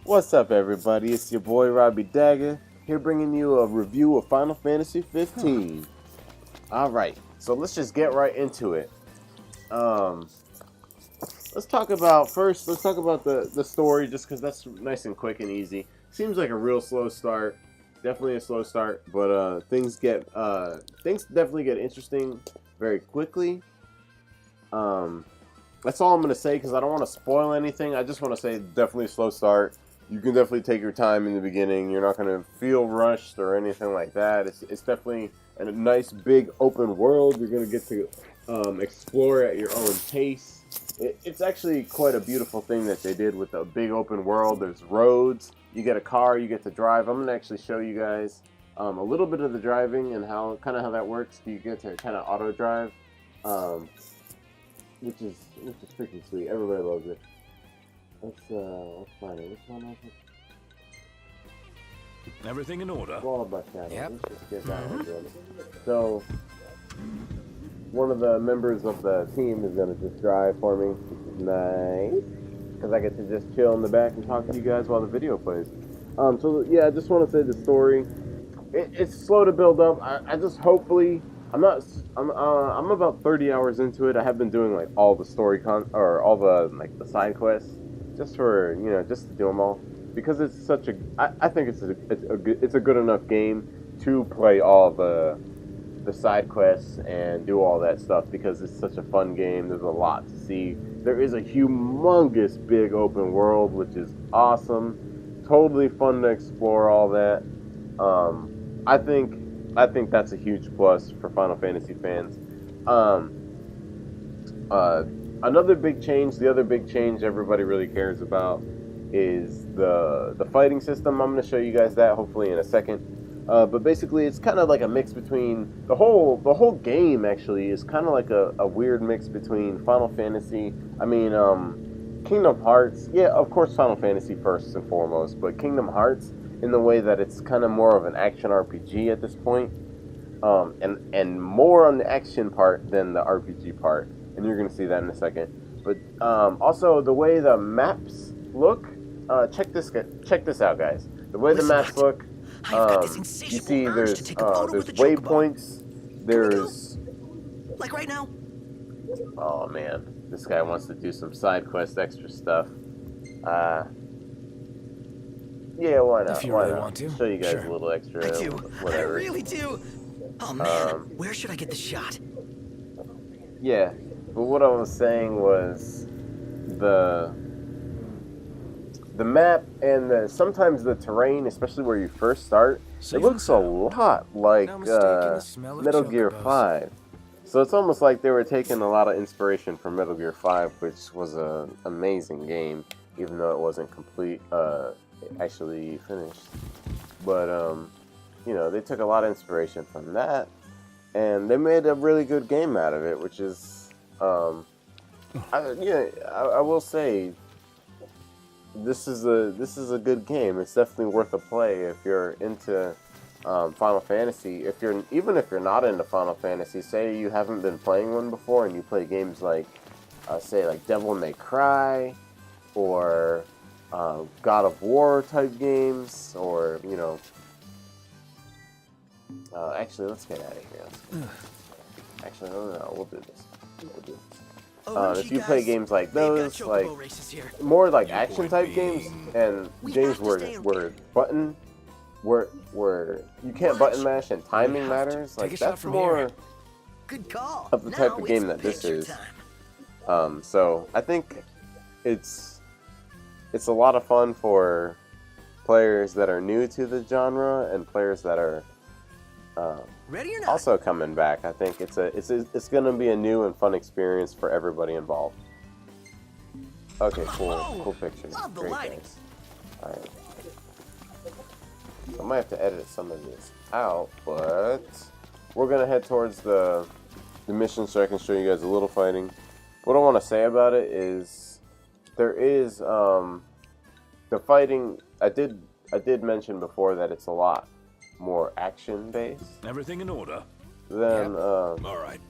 What's up, everybody? It's your boy Robbie Dagger here, bringing you a review of Final Fantasy 15. All right, so let's just get right into it. Um, let's talk about the story, just because that's nice and quick and easy. Seems like a real slow start, definitely a slow start, but things definitely get interesting very quickly. That's all I'm gonna say because I don't want to spoil anything. I just want to say definitely a slow start. You can definitely take your time in the beginning. You're not gonna feel rushed or anything like that. It's definitely a nice big open world. You're gonna get to explore at your own pace. It's actually quite a beautiful thing that they did with a big open world. There's roads. You get a car. You get to drive. I'm gonna actually show you guys a little bit of the driving and how that works. You get to kind of auto drive. Which is freaking sweet. Everybody loves it. Let's find it. Which one was it? Everything in order. Followed by Shadow. Yep. Let's just get that one done. So, one of the members of the team is gonna just drive for me, which is nice, because I get to just chill in the back and talk to you guys while the video plays. So yeah, I just want to say the story. It's slow to build up. I just hopefully. I'm about 30 hours into it. I have been doing like all the story or all the like the side quests, just for just to do them all, because it's such a. I think it's a good enough game to play all the side quests and do all that stuff, because it's such a fun game. There's a lot to see. There is a humongous big open world, which is awesome. Totally fun to explore all that. I think that's a huge plus for Final Fantasy fans. Another big change, the other big change everybody really cares about, is the fighting system. I'm going to show you guys that hopefully in a second. But basically, it's kind of like a mix between the whole game. Actually, is kind of like a weird mix between Final Fantasy. Kingdom Hearts. Yeah, of course, Final Fantasy first and foremost, but Kingdom Hearts, in the way that it's kind of more of an action RPG at this point, and more on the action part than the RPG part, and you're gonna see that in a second. But also the way the maps look. Check this out, guys. The way the maps look. You see, there's waypoints. There's like right now. Oh man, this guy wants to do some side quest extra stuff. Yeah, why not? If you Why really not? want to. Show you guys Sure. a little extra, I do. whatever. I really do. Oh man, where should I get the shot? Yeah, but what I was saying was the map and sometimes the terrain, especially where you first start, it looks a lot like Metal Gear 5. So it's almost like they were taking a lot of inspiration from Metal Gear 5, which was an amazing game, even though it wasn't actually finished. But they took a lot of inspiration from that, and they made a really good game out of it, which is I will say this is a good game. It's definitely worth a play if you're into Final Fantasy. Even if you're not into Final Fantasy, say you haven't been playing one before and you play games like say like Devil May Cry or God of War type games, or actually, let's get out of here. Actually, no, we'll do this. If you play games like those, like more like action type games, and games where you can't button mash and timing matters, like that's more of the type of game that this is. So I think it's a lot of fun for players that are new to the genre and players that are also coming back. I think it's going to be a new and fun experience for everybody involved. Okay, cool picture. Great, guys. All right. I might have to edit some of this out, but we're gonna head towards the mission so I can show you guys a little fighting. What I want to say about it is there is the fighting. I did mention before that it's a lot more action based. Everything in order. Than all right.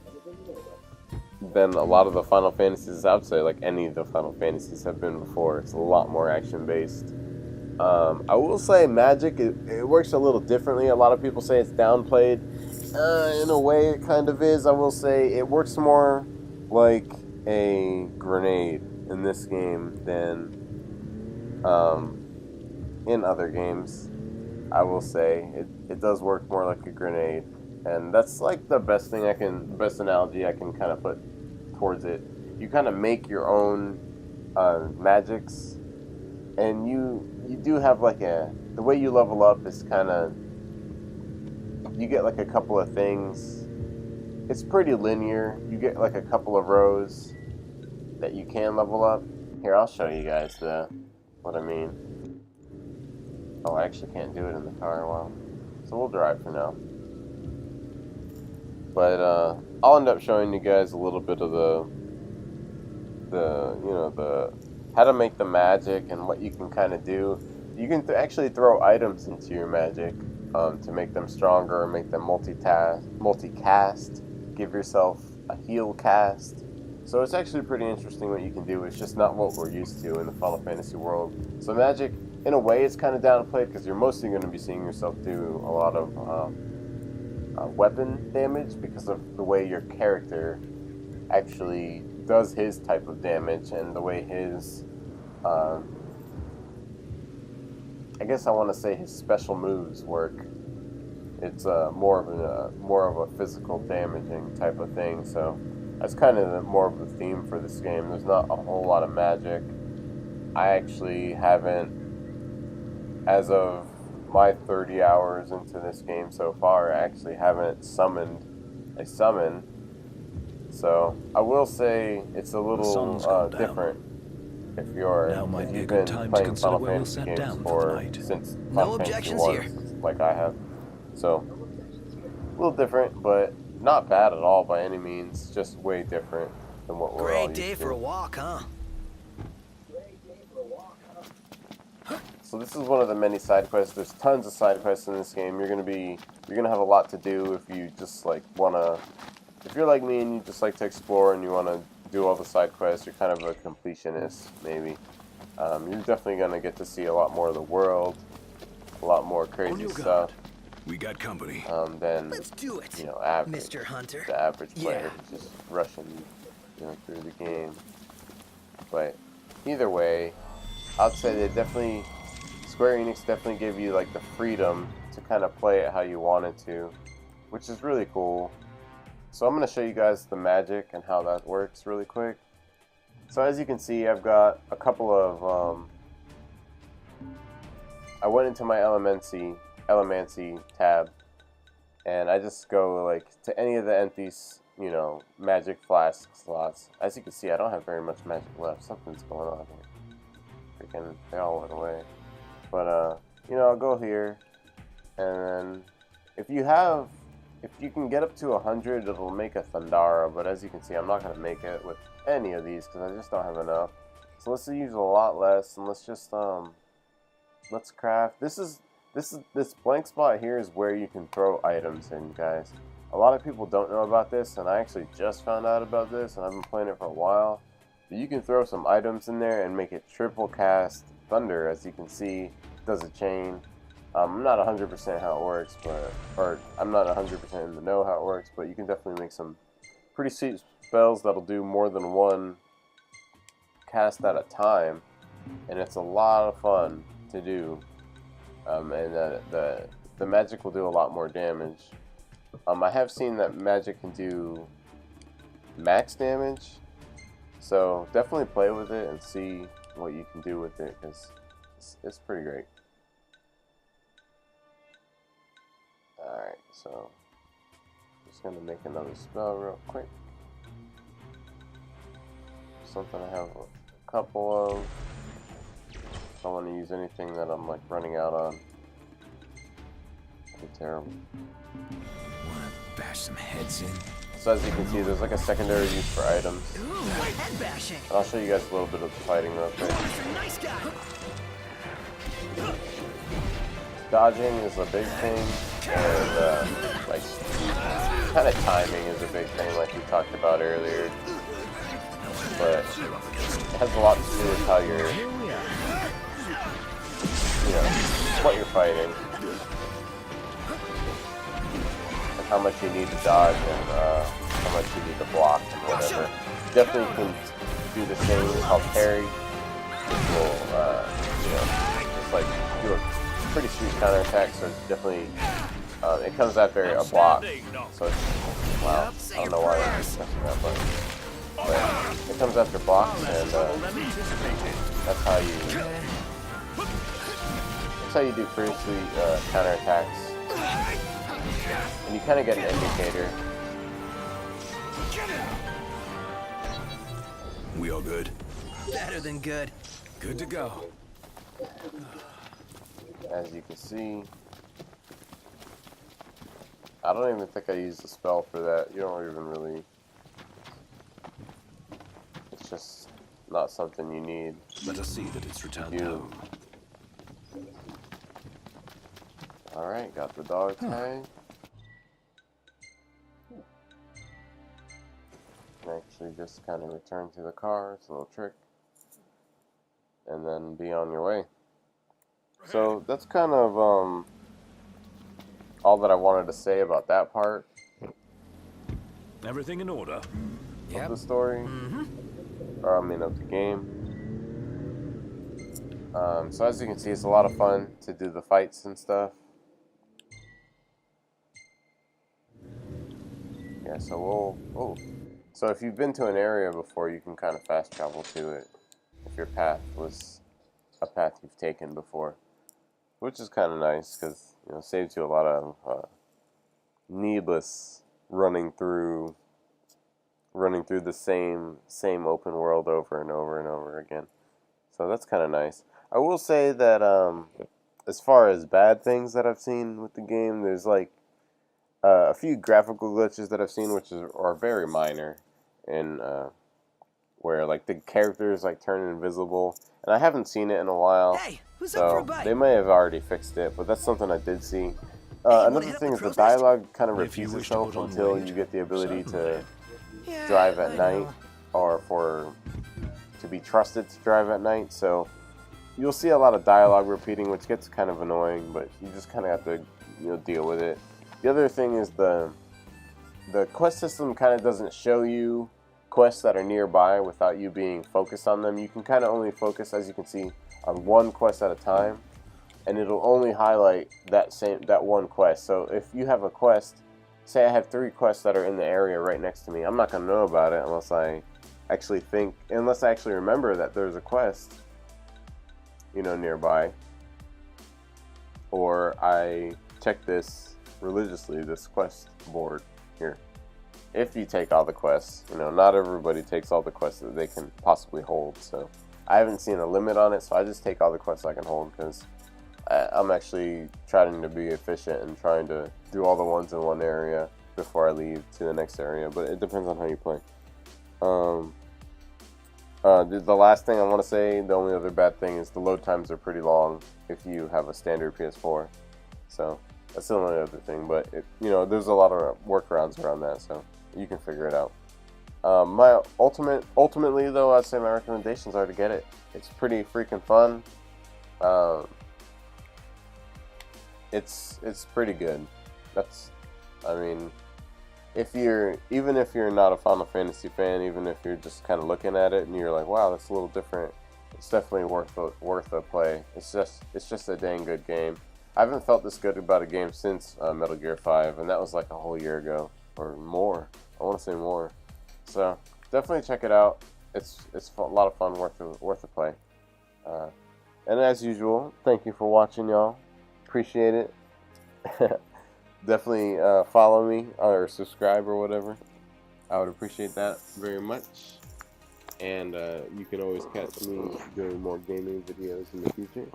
Than a lot of the Final Fantasies, I would say, like any of the Final Fantasies have been before. It's a lot more action based. I will say magic, it works a little differently. A lot of people say it's downplayed. In a way, it kind of is. I will say it works more like a grenade in this game than in other games. I will say it does work more like a grenade, and that's like the best analogy I can kind of put towards it. You kind of make your own magics, and you do have like the way you level up is kind of, you get like a couple of things. It's pretty linear. You get like a couple of rows that you can level up. Here, I'll show you guys what I mean. Oh, I actually can't do it in the car. Well, so we'll drive for now. But I'll end up showing you guys a little bit of the how to make the magic and what you can kind of do. You can actually throw items into your magic to make them stronger, or make them multicast, give yourself a heal cast. So it's actually pretty interesting what you can do. It's just not what we're used to in the Final Fantasy world. So magic, in a way, it's kind of downplayed because you're mostly going to be seeing yourself do a lot of weapon damage because of the way your character actually does his type of damage and the way his I guess I want to say his special moves work. It's more of a physical damaging type of thing. So that's kind of more of the theme for this game. There's not a whole lot of magic. I actually haven't, as of my 30 hours into this game so far, I actually haven't summoned a summon. So I will say it's a little different if you've been playing Final Fantasy games since Final Fantasy 1, like I have. So a little different, but not bad at all by any means. Just way different than what we're all used to. Great day for a walk, huh? So this is one of the many side quests. There's tons of side quests in this game. You're gonna have a lot to do if you just like if you're like me and you just like to explore and you wanna do all the side quests. You're kind of a completionist, maybe. You're definitely gonna get to see a lot more of the world, a lot more crazy stuff. We got company. Than Let's do it, average, Mr. Hunter. the average player who's just rushing, through the game. But either way, I'd say Square Enix definitely gave you like the freedom to kind of play it how you wanted to, which is really cool. So I'm going to show you guys the magic and how that works really quick. So as you can see, I've got a couple of I went into my Elemancy tab, and I just go like to any of the empty magic flask slots. As you can see, I don't have very much magic left. Something's going on here. Freaking, they all went away. But I'll go here, and then if you can get up to 100, it'll make a Thundara. But as you can see, I'm not gonna make it with any of these because I just don't have enough. So let's use a lot less, and let's just let's craft. This blank spot here is where you can throw items in, guys. A lot of people don't know about this, and I actually just found out about this, and I've been playing it for a while. But you can throw some items in there and make it triple cast thunder. As you can see, it does a chain. I'm not 100% how it works, or I'm not 100% in the know how it works, but you can definitely make some pretty sweet spells that'll do more than one cast at a time, and it's a lot of fun to do. And the magic will do a lot more damage. I have seen that magic can do max damage, so definitely play with it and see what you can do with it, because it's pretty great. Alright, so just gonna make another spell real quick. Something I have a couple of. I don't want to use anything that I'm like running out on. That'd be terrible. Wanna bash some heads in? So as you can see, there's like a secondary use for items. Ooh, head bashing. And I'll show you guys a little bit of the fighting real quick. Nice guy. Dodging is a big thing, and like kind of timing is a big thing, like we talked about earlier. But it has a lot to do with how you're, what you're fighting, and how much you need to dodge, and how much you need to block, and whatever. Definitely can do the same called parry, which will, you know, just like do a pretty sweet counterattack. So it's definitely, it comes after a block. So it's, wow, I don't know why I'm messing that button. But it comes after blocks, and that's how you do pretty sweet counterattacks. And you kind of get an indicator. We are good. Better than good. Good to go. As you can see, I don't even think I used a spell for that. You don't even really. It's just not something you need. Let us see that it's returned You. home. Alright, got the dog tag. Actually just kind of return to the car. It's a little trick. And then be on your way. So that's kind of all that I wanted to say about that part Everything in order? of the story. Or I mean of the game. So as you can see, it's a lot of fun to do the fights and stuff. Yeah, so so if you've been to an area before, you can kind of fast travel to it if your path was a path you've taken before, which is kind of nice because, you know, saves you a lot of needless running through the same open world over and over and over again. So that's kind of nice. I will say that as far as bad things that I've seen with the game, there's like a few graphical glitches that I've seen, which are very minor, and where like the characters like turn invisible, and I haven't seen it in a while. Hey, who's up for a So bite? they may have already fixed it, but that's something I did see. Another hit up thing the is the crow's nest? dialogue kind of If you repeats wish to itself put on until weight, you get the ability certainly. to Yeah, drive I at night, know. or to be trusted to drive at night. So you'll see a lot of dialogue repeating, which gets kind of annoying, but you just kind of have to, you know, deal with it. The other thing is the quest system kind of doesn't show you quests that are nearby without you being focused on them. You can kind of only focus, as you can see, on one quest at a time, and it'll only highlight that one quest. So if you have a quest, say I have 3 quests that are in the area right next to me, I'm not gonna know about it unless I actually remember that there's a quest, you know, nearby, or I check this religiously, this quest board here. If you take all the quests, you know, not everybody takes all the quests that they can possibly hold, so I haven't seen a limit on it, so I just take all the quests I can hold, because I'm actually trying to be efficient and trying to do all the ones in one area before I leave to the next area, but it depends on how you play. The last thing I want to say, the only other bad thing is the load times are pretty long if you have a standard PS4, so that's the only other thing, but you know, there's a lot of workarounds around that, so you can figure it out. Ultimately though, I'd say my recommendations are to get it. It's pretty freaking fun. It's pretty good. I mean, even if you're not a Final Fantasy fan, even if you're just kind of looking at it and you're like, wow, that's a little different, it's definitely worth a play. It's just a dang good game. I haven't felt this good about a game since Metal Gear 5, and that was like a whole year ago or more. I want to say more. So definitely check it out. It's a lot of fun, worth a play. And as usual, thank you for watching, y'all. Appreciate it. Definitely follow me or subscribe or whatever. I would appreciate that very much. And you can always catch me doing more gaming videos in the future.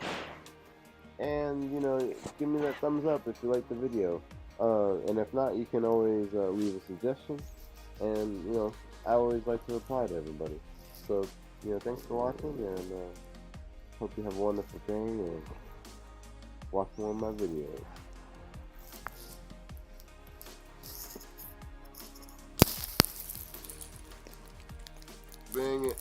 And, you know, give me that thumbs up if you like the video. And if not, you can always leave a suggestion. And, you know, I always like to reply to everybody. So, you know, thanks for watching, and hope you have a wonderful day, and watch more of my videos. Bang it.